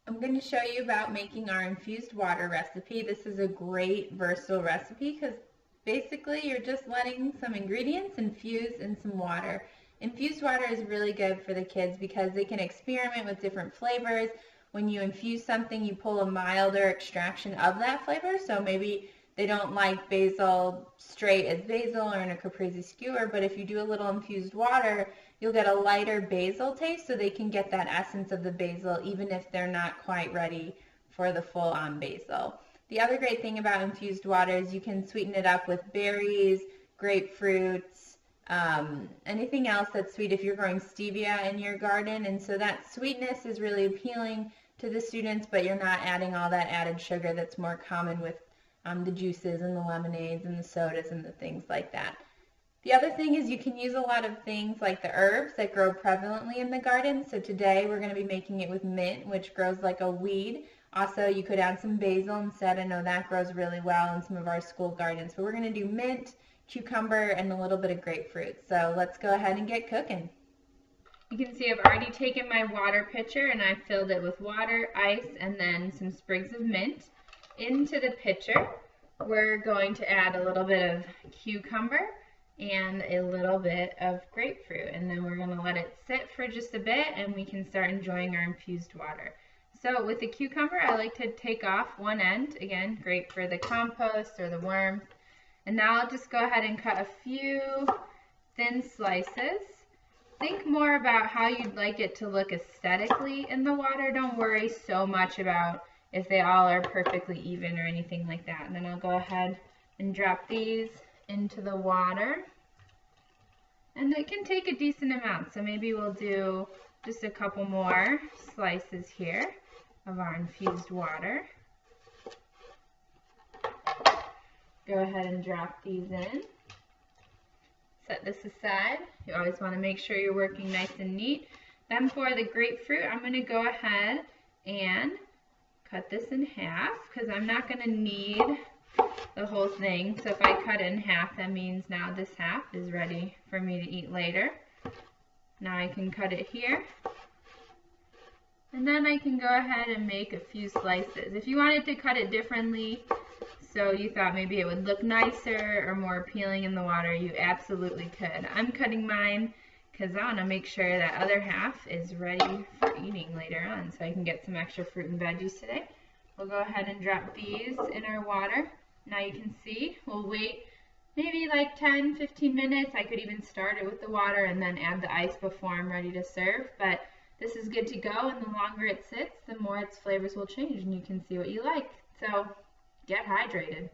I'm going to show you about making our infused water recipe. This is a great versatile recipe because basically you're just letting some ingredients infuse in some water. Infused water is really good for the kids because they can experiment with different flavors. When you infuse something, you pull a milder extraction of that flavor. So maybe they don't like basil straight as basil or in a caprese skewer, but if you do a little infused water, you'll get a lighter basil taste so they can get that essence of the basil even if they're not quite ready for the full-on basil. The other great thing about infused water is you can sweeten it up with berries, grapefruits, anything else that's sweet if you're growing stevia in your garden, and so that sweetness is really appealing to the students, but you're not adding all that added sugar that's more common with the juices and the lemonades and the sodas and the things like that. The other thing is you can use a lot of things like the herbs that grow prevalently in the garden. So today we're going to be making it with mint, which grows like a weed. Also, you could add some basil instead. I know that grows really well in some of our school gardens. But we're going to do mint, cucumber, and a little bit of grapefruit. So let's go ahead and get cooking. You can see I've already taken my water pitcher and I've filled it with water, ice, and then some sprigs of mint. Into the pitcher, we're going to add a little bit of cucumber and a little bit of grapefruit, and then we're going to let it sit for just a bit and we can start enjoying our infused water. So with the cucumber, I like to take off one end, again, great for the compost or the worms. And now I'll just go ahead and cut a few thin slices. Think more about how you'd like it to look aesthetically in the water. Don't worry so much about if they all are perfectly even or anything like that. And then I'll go ahead and drop these into the water. And it can take a decent amount, so maybe we'll do just a couple more slices here of our infused water. Go ahead and drop these in. Set this aside. You always want to make sure you're working nice and neat. Then for the grapefruit, I'm going to go ahead and cut this in half because I'm not going to need the whole thing. So if I cut it in half, that means now this half is ready for me to eat later. Now I can cut it here. And then I can go ahead and make a few slices. If you wanted to cut it differently, so you thought maybe it would look nicer or more appealing in the water, you absolutely could. I'm cutting mine because I want to make sure that other half is ready for eating later on so I can get some extra fruit and veggies today. We'll go ahead and drop these in our water. Now you can see, we'll wait maybe like 10-15 minutes. I could even start it with the water and then add the ice before I'm ready to serve. But this is good to go, and the longer it sits, the more its flavors will change and you can see what you like. So get hydrated.